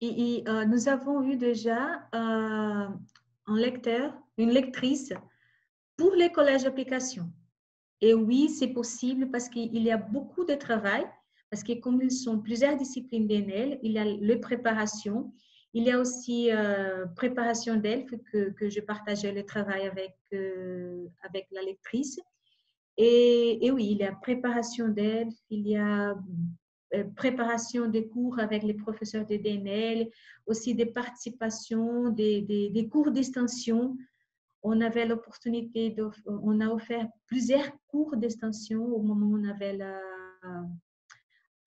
Et nous avons eu déjà un lecteur, une lectrice pour les collèges d'application. Et oui, c'est possible parce qu'il y a beaucoup de travail, parce que comme ils sont plusieurs disciplines DNL, il y a la préparation, il y a aussi préparation d'ELF que je partageais le travail avec la lectrice. Et oui, il y a préparation d'ELF, il y a préparation des cours avec les professeurs de DNL, aussi des participations, des cours d'extension. On avait l'opportunité, on a offert plusieurs cours d'extension au moment où on avait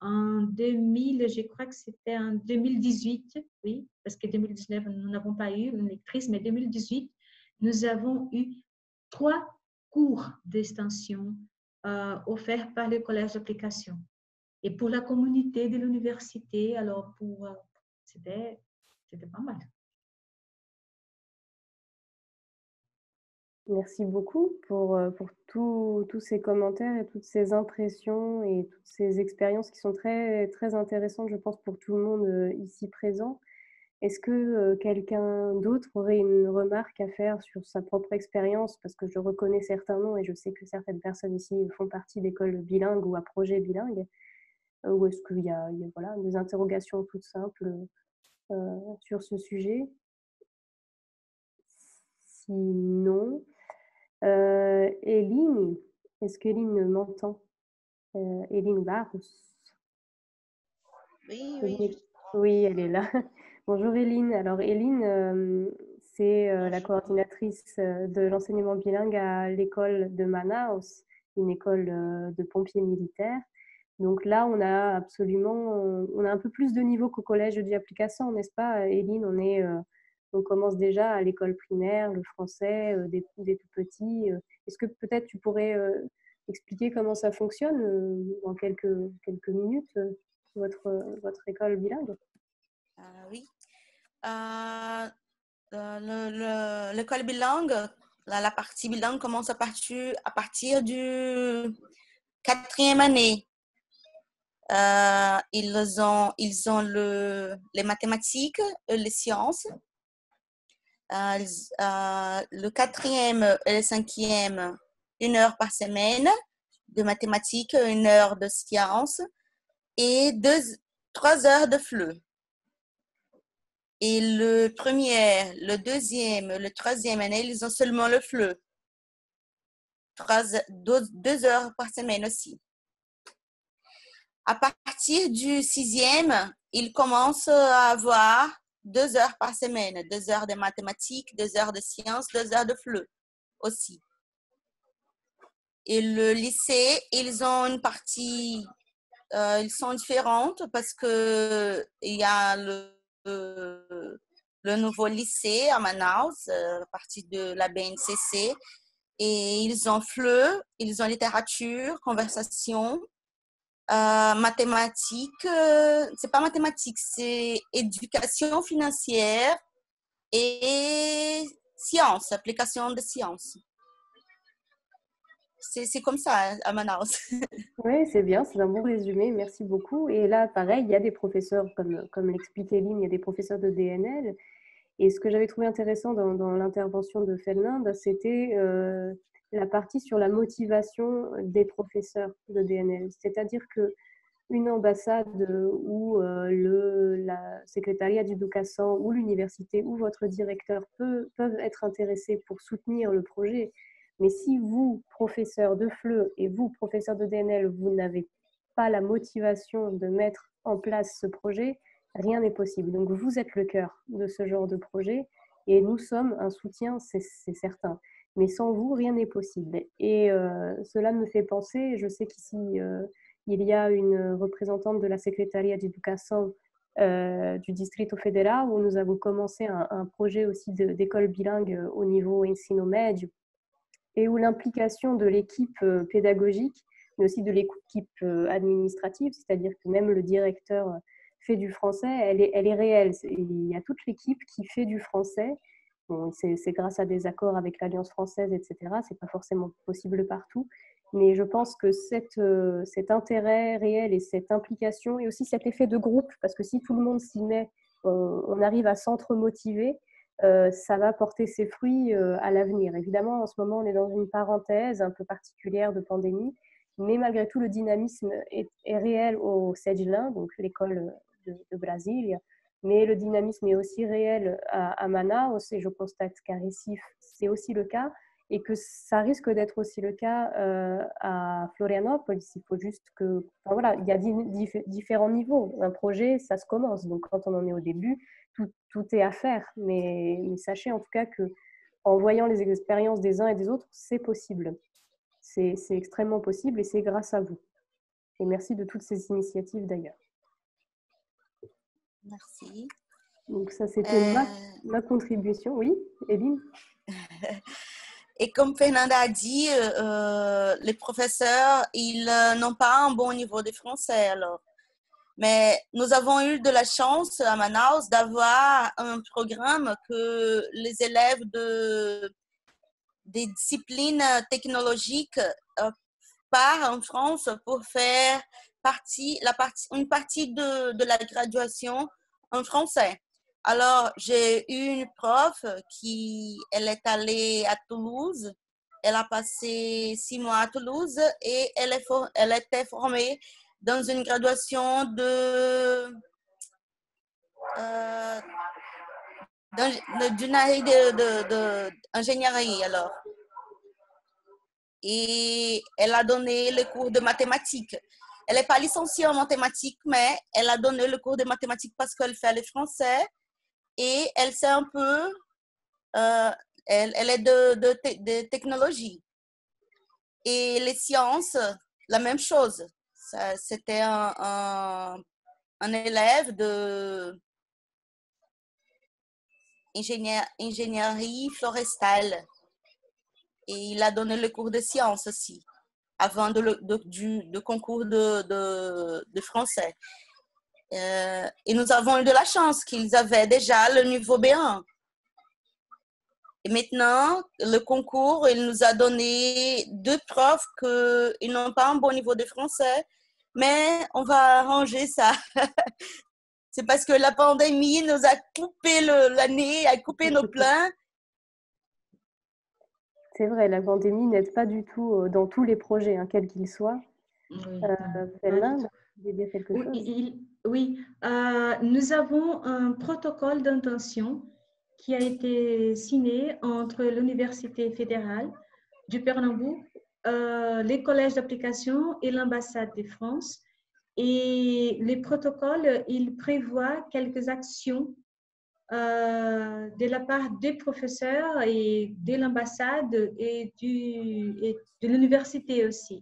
en 2000, je crois que c'était en 2018, oui, parce que 2019, nous n'avons pas eu une lectrice, mais 2018, nous avons eu 3 cours d'extension offerts par le collège d'application. Et pour la communauté de l'université, alors c'était pas mal. Merci beaucoup pour tous ces commentaires et toutes ces impressions et toutes ces expériences qui sont très, très intéressantes, je pense, pour tout le monde ici présent. Est-ce que quelqu'un d'autre aurait une remarque à faire sur sa propre expérience? Parce que je reconnais certains noms et je sais que certaines personnes ici font partie d'écoles bilingues ou à projet bilingue. Ou est-ce qu'il y a voilà, des interrogations toutes simples sur ce sujet? Sinon, Eline, est-ce qu'Eline m'entend? Eline Barros. Oui, Eline- oui. Oui, elle est là. Bonjour Eline. Alors Eline, c'est la coordinatrice de l'enseignement bilingue à l'école de Manaus, une école de pompiers militaires. Donc là, on a un peu plus de niveau qu'au collège de Application, n'est-ce pas, Eline? On commence déjà à l'école primaire, le français, des tout petits. Est-ce que peut-être tu pourrais expliquer comment ça fonctionne en quelques minutes, votre école bilingue? Oui. L'école bilingue, la partie bilingue commence à partir du 4e année. Ils ont les mathématiques, les sciences. Le 4e et le 5e, 1 heure par semaine de mathématiques, 1 heure de sciences et 3 heures de FLE. Et le 1er, le 2e, le 3e année, ils ont seulement le FLE. 2 heures par semaine aussi. À partir du 6e, ils commencent à avoir 2 heures par semaine, 2 heures de mathématiques, 2 heures de sciences, 2 heures de FLE aussi. Et le lycée, ils ont une partie, ils sont différentes parce que il y a le nouveau lycée à Manaus, à partir de la BNCC, et ils ont FLE, ils ont littérature, conversation, mathématiques, c'est pas mathématiques, c'est éducation financière et sciences, application de sciences. C'est comme ça à Manaus. Oui, c'est bien, c'est un bon résumé, merci beaucoup. Et là, pareil, il y a des professeurs, comme l'explique Eline, il y a des professeurs de DNL. Et ce que j'avais trouvé intéressant dans l'intervention de Fernande, c'était la partie sur la motivation des professeurs de DNL. C'est-à-dire que une ambassade ou la secrétariat d'éducation ou l'université ou votre directeur peuvent être intéressés pour soutenir le projet. Mais si vous, professeur de FLE, et vous, professeur de DNL, vous n'avez pas la motivation de mettre en place ce projet, rien n'est possible. Donc vous êtes le cœur de ce genre de projet et nous sommes un soutien, c'est certain. Mais sans vous, rien n'est possible. Et cela me fait penser, je sais qu'ici, il y a une représentante de la secrétariat d'éducation du Distrito Federal où nous avons commencé un projet aussi d'école bilingue au niveau ensino médio et où l'implication de l'équipe pédagogique, mais aussi de l'équipe administrative, c'est-à-dire que même le directeur fait du français, elle est réelle. Il y a toute l'équipe qui fait du français. Bon, c'est grâce à des accords avec l'Alliance française, etc. Ce n'est pas forcément possible partout. Mais je pense que cet intérêt réel et cette implication, et aussi cet effet de groupe, parce que si tout le monde s'y met, on arrive à s'entre-motiver, ça va porter ses fruits à l'avenir. Évidemment, en ce moment, on est dans une parenthèse un peu particulière de pandémie, mais malgré tout, le dynamisme est réel au CEDGLIN, donc l'école de Brasilia, mais le dynamisme est aussi réel à Manaus, et je constate qu'à Recife, c'est aussi le cas, et que ça risque d'être aussi le cas à Florianópolis. Il faut juste que... Enfin, voilà, il y a différents niveaux. Un projet, ça se commence. Donc, quand on en est au début, tout est à faire. Mais sachez en tout cas que en voyant les expériences des uns et des autres, c'est possible. C'est extrêmement possible et c'est grâce à vous. Et merci de toutes ces initiatives d'ailleurs. Merci. Donc ça, c'était ma contribution. Oui, Eline? Et comme Fernanda a dit, les professeurs, ils n'ont pas un bon niveau de français. Alors. Mais nous avons eu de la chance à Manaus d'avoir un programme que les élèves des disciplines technologiques partent en France pour faire une partie de la graduation en français. Alors, j'ai eu une prof elle est allée à Toulouse. Elle a passé 6 mois à Toulouse et elle était formée dans une graduation d'une année d'ingénierie alors. Et elle a donné le cours de mathématiques. Elle n'est pas licenciée en mathématiques, mais elle a donné le cours de mathématiques parce qu'elle fait le français et elle sait un peu, elle est de technologie. Et les sciences, la même chose. C'était un élève de ingénierie forestale. Et il a donné le cours de sciences aussi, avant du concours de français. Et nous avons eu de la chance qu'ils avaient déjà le niveau B1. Et maintenant, le concours, il nous a donné 2 profs qui n'ont pas un bon niveau de français, mais on va arranger ça. C'est parce que la pandémie nous a coupé l'année, a coupé nos plans. C'est vrai, la pandémie n'aide pas du tout dans tous les projets, hein, quels qu'ils soient. Fernanda, vous voulez dire quelque chose? Oui, nous avons un protocole d'intention qui a été signé entre l'Université fédérale du Pernambouc, les collèges d'application et l'ambassade de France. Et les protocoles, ils prévoient quelques actions de la part des professeurs et de l'ambassade et de l'université aussi.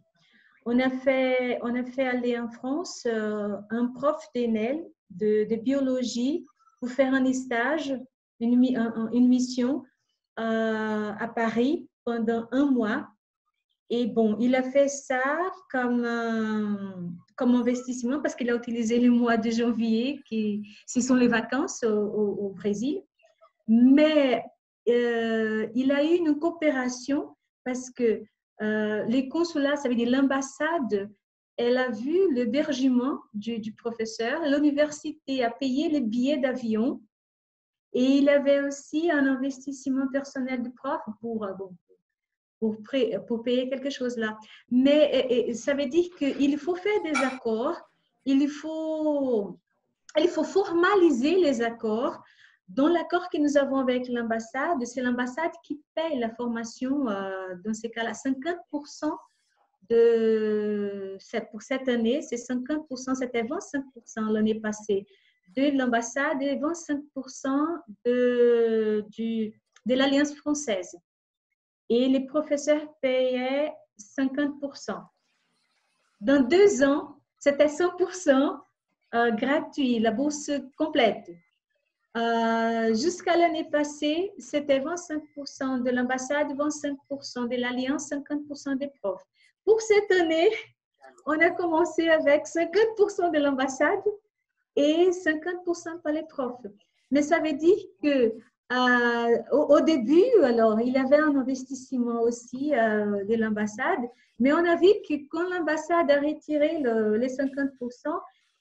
On a fait aller en France un prof d'ENEL de biologie pour faire un stage, une mission à Paris pendant 1 mois. Et bon, il a fait ça comme investissement parce qu'il a utilisé le mois de janvier, ce sont les vacances au Brésil. Mais il a eu une coopération parce que les consulats, ça veut dire l'ambassade, elle a vu l'hébergement du professeur. L'université a payé les billets d'avion et il avait aussi un investissement personnel du prof pour payer quelque chose là. Mais ça veut dire qu'il faut faire des accords, il faut formaliser les accords. Dans l'accord que nous avons avec l'ambassade, c'est l'ambassade qui paye la formation, dans ces cas-là, 50% pour cette année, c'est 50%, c'était 25% l'année passée de l'ambassade et 25% de l'Alliance française. Et les professeurs payaient 50%. Dans 2 ans, c'était 100% gratuit, la bourse complète. Jusqu'à l'année passée, c'était 25% de l'ambassade, 25% de l'Alliance, 50% des profs. Pour cette année, on a commencé avec 50% de l'ambassade et 50% par les profs. Mais ça veut dire que au début, alors, il y avait un investissement aussi de l'ambassade, mais on a vu que quand l'ambassade a retiré les 50%,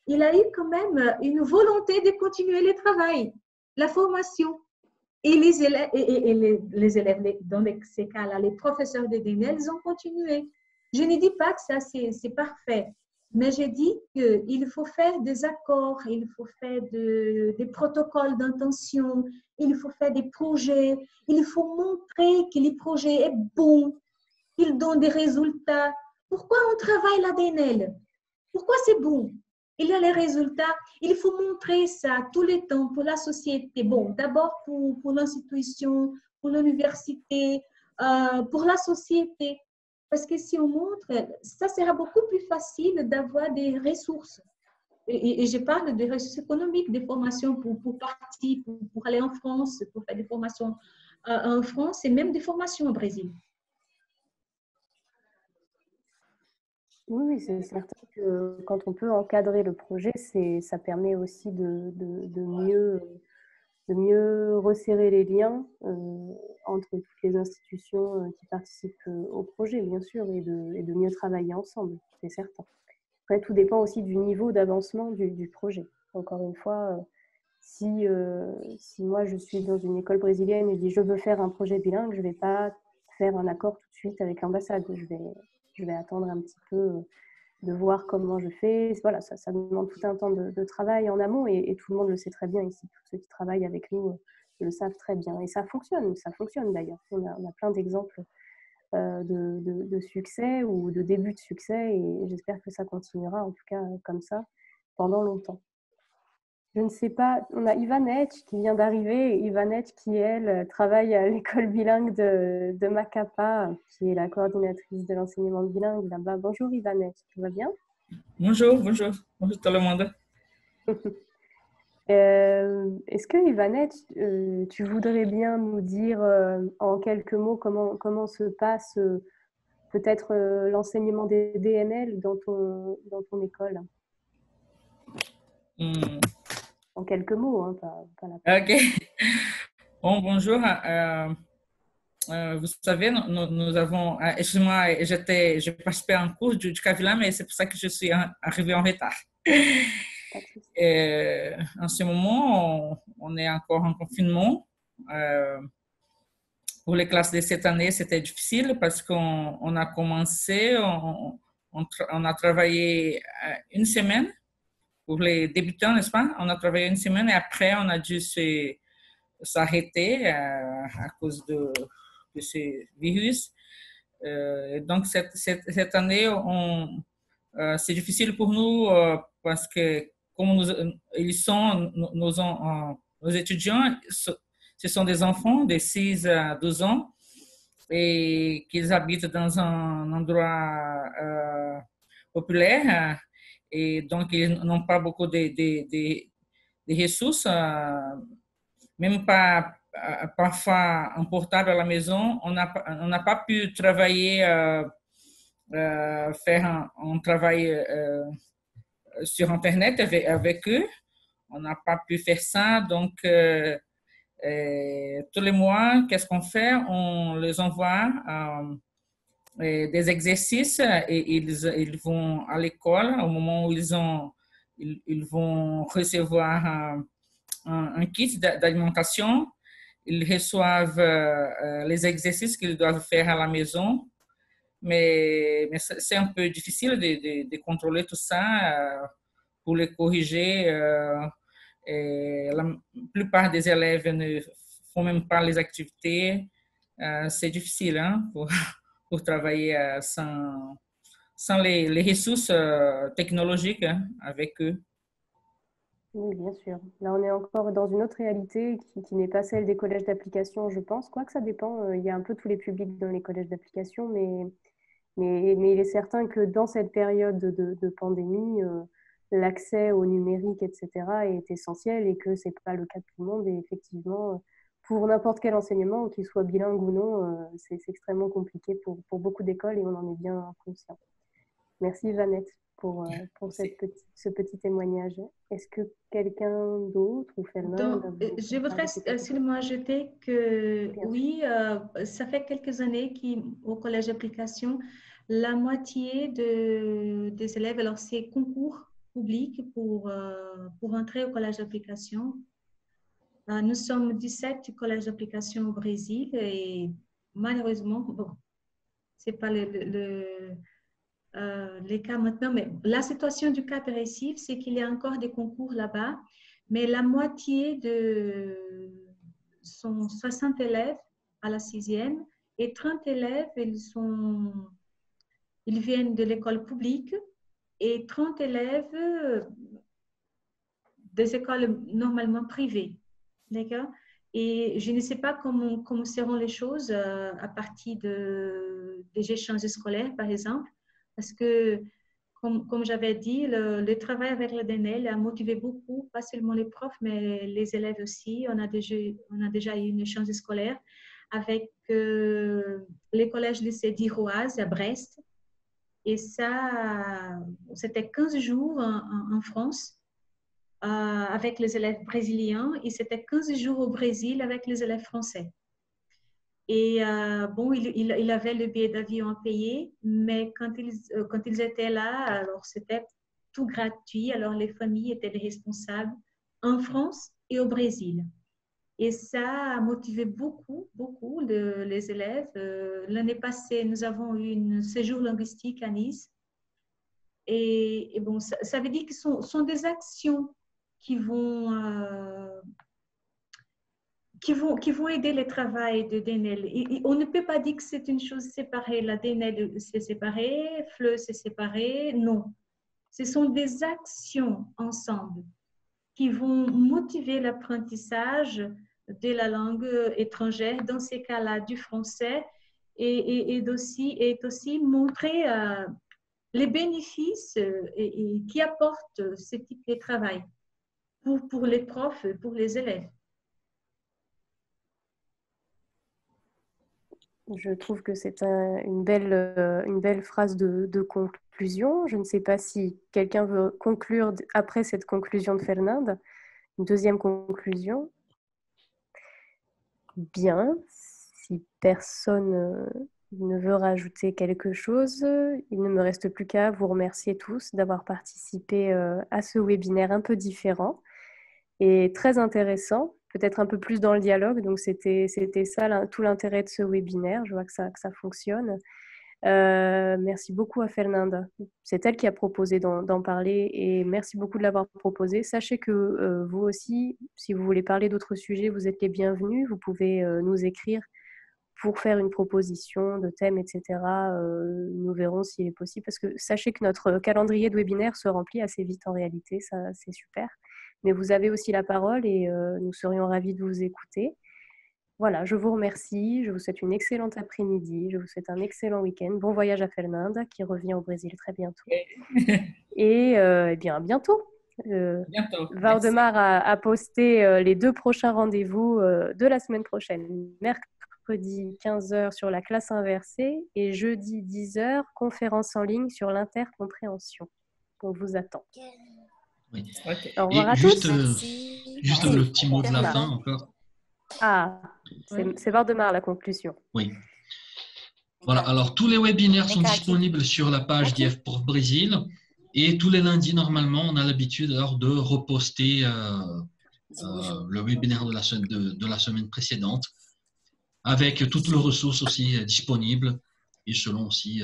il a eu quand même une volonté de continuer le travail, la formation. Et les élèves, dans ces cas-là, les professeurs de DNL, ils ont continué. Je ne dis pas que ça, c'est parfait, mais je dis qu'il faut faire des accords, il faut faire des protocoles d'intention, il faut faire des projets, il faut montrer que les projets sont bons, qu'ils donnent des résultats. Pourquoi on travaille la DNL? Pourquoi c'est bon? Il y a les résultats. Il faut montrer ça tout le temps pour la société. Bon, d'abord pour l'institution, pour l'université, pour la société. Parce que si on montre, ça sera beaucoup plus facile d'avoir des ressources. Et je parle des ressources économiques, des formations pour partir, pour aller en France, pour faire des formations en France et même des formations au Brésil. Oui, oui, c'est certain que quand on peut encadrer le projet, ça permet aussi de mieux resserrer les liens entre toutes les institutions qui participent au projet, bien sûr, et de mieux travailler ensemble, c'est certain. Après, tout dépend aussi du niveau d'avancement du projet. Encore une fois, si moi je suis dans une école brésilienne et je dis je veux faire un projet bilingue, je ne vais pas faire un accord tout de suite avec l'ambassade. Je vais attendre un petit peu de voir comment je fais. Voilà, ça demande tout un temps de travail en amont et tout le monde le sait très bien ici. Tous ceux qui travaillent avec nous le savent très bien. Et ça fonctionne d'ailleurs. On a plein d'exemples de succès ou de début de succès et j'espère que ça continuera en tout cas comme ça pendant longtemps. Je ne sais pas, on a Ivanec qui vient d'arriver, Ivanec qui, elle, travaille à l'école bilingue de Macapa, qui est la coordinatrice de l'enseignement bilingue là-bas. Bonjour Ivanec, tout va bien? Bonjour, bonjour, bonjour tout le monde. Est-ce que Ivanec, tu voudrais bien nous dire en quelques mots comment se passe peut-être l'enseignement des DNL dans ton école? En quelques mots, hein, pas la Ok. Bon, bonjour. Vous savez, nous avons, excusez-moi, j'ai participé à un cours du Cavila, mais c'est pour ça que je suis arrivée en retard. En ce moment, on est encore en confinement. Pour les classes de cette année, c'était difficile parce qu'on a commencé, on a travaillé une semaine pour les débutants, n'est-ce pas? On a travaillé une semaine et après, on a dû s'arrêter à cause de ce virus. Donc, cette année, c'est difficile pour nous parce que comme ils sont, nos étudiants, ce sont des enfants de 6 à 12 ans et qu'ils habitent dans un endroit populaire et donc ils n'ont pas beaucoup de ressources, même pas parfois un portable à la maison. On n'a pas pu travailler, faire un travail sur Internet avec eux. On n'a pas pu faire ça. Donc, tous les mois, qu'est-ce qu'on fait? On les envoie des exercices et ils vont à l'école. Au moment où ils vont recevoir un kit d'alimentation. Ils reçoivent les exercices qu'ils doivent faire à la maison. Mais c'est un peu difficile de contrôler tout ça pour les corriger. La plupart des élèves ne font même pas les activités. C'est difficile hein, pour travailler sans les ressources technologiques hein, avec eux. Oui, bien sûr. Là, on est encore dans une autre réalité qui n'est pas celle des collèges d'application, je pense. Quoique ça dépend, il y a un peu tous les publics dans les collèges d'application, mais il est certain que dans cette période de pandémie, l'accès au numérique, etc., est essentiel et que ce n'est pas le cas de tout le monde. Et effectivement, pour n'importe quel enseignement, qu'il soit bilingue ou non, c'est extrêmement compliqué pour beaucoup d'écoles et on en est bien conscient. Merci Vanette pour ce petit témoignage. Est-ce que quelqu'un d'autre ou Fernande? Je voudrais seulement ajouter que oui, ça fait quelques années qu'au collège d'application, la moitié des élèves, alors c'est concours public pour entrer au collège d'application. Nous sommes 17 collèges d'application au Brésil et malheureusement, bon, ce n'est pas les cas maintenant, mais la situation du Cap Récif, c'est qu'il y a encore des concours là-bas, mais la moitié sont 60 élèves à la 6e et 30 élèves, ils viennent de l'école publique et 30 élèves des écoles normalement privées. D'accord? Et je ne sais pas comment seront les choses à partir des échanges scolaires, par exemple, parce que, comme j'avais dit, le travail avec le DNL a motivé beaucoup, pas seulement les profs, mais les élèves aussi. On a déjà eu une échange scolaire avec les collèges lycées d'Iroise à Brest. Et ça, c'était 15 jours en France avec les élèves brésiliens et c'était 15 jours au Brésil avec les élèves français. Et bon, il avait le billet d'avion à payer, mais quand ils étaient là, alors c'était tout gratuit. Alors les familles étaient les responsables en France et au Brésil. Et ça a motivé beaucoup, beaucoup les élèves. L'année passée, nous avons eu un séjour linguistique à Nice. Et bon, ça veut dire que ce sont des actions qui vont aider le travail de DNL. Et on ne peut pas dire que c'est une chose séparée. La DNL, c'est séparé, FLE, c'est séparé. Non. Ce sont des actions ensemble qui vont motiver l'apprentissage de la langue étrangère, dans ces cas-là du français, et aussi montrer les bénéfices qui apportent ce type de travail pour les profs, pour les élèves. Je trouve que c'est une belle phrase de conclusion. Je ne sais pas si quelqu'un veut conclure après cette conclusion de Fernande. Une deuxième conclusion. Bien, si personne ne veut rajouter quelque chose, il ne me reste plus qu'à vous remercier tous d'avoir participé à ce webinaire un peu différent et très intéressant, peut-être un peu plus dans le dialogue. Donc, c'était ça tout l'intérêt de ce webinaire. Je vois que ça fonctionne. Merci beaucoup à Fernanda. C'est elle qui a proposé d'en parler et merci beaucoup de l'avoir proposé. Sachez que vous aussi, si vous voulez parler d'autres sujets, vous êtes les bienvenus. Vous pouvez nous écrire pour faire une proposition de thème, etc. Nous verrons s'il est possible parce que sachez que notre calendrier de webinaire se remplit assez vite en réalité. Ça, c'est super. Mais vous avez aussi la parole et nous serions ravis de vous écouter. Voilà, je vous remercie. Je vous souhaite une excellente après-midi. Je vous souhaite un excellent week-end. Bon voyage à Fernanda qui revient au Brésil très bientôt. Et eh bien, à bientôt. Waldemar a posté les 2 prochains rendez-vous de la semaine prochaine. Mercredi 15h sur la classe inversée et jeudi 10h, conférence en ligne sur l'intercompréhension. On vous attend. Oui. Okay. Au revoir à juste, tous. Juste le petit mot de la fin encore. Ah, c'est Waldemar la conclusion. Oui. Voilà, alors tous les webinaires sont disponibles sur la page d'IF pour Brésil et tous les lundis, normalement, on a l'habitude alors de reposter le webinaire de la semaine précédente avec toutes les ressources aussi disponibles et selon aussi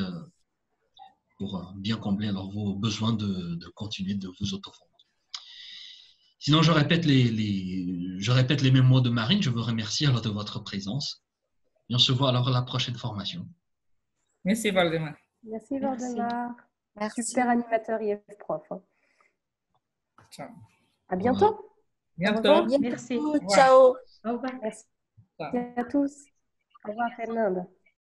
pour bien combler alors vos besoins de continuer de vous auto-former. Sinon, je répète les mêmes mots de Marine. Je vous remercie alors de votre présence. Et on se voit alors à la prochaine formation. Merci, Waldemar. Merci, Waldemar. Merci. Super animateur IF Prof. Ciao. À bientôt. Bientôt. Merci. Ciao. Au revoir. Merci à tous. Au revoir, Fernanda.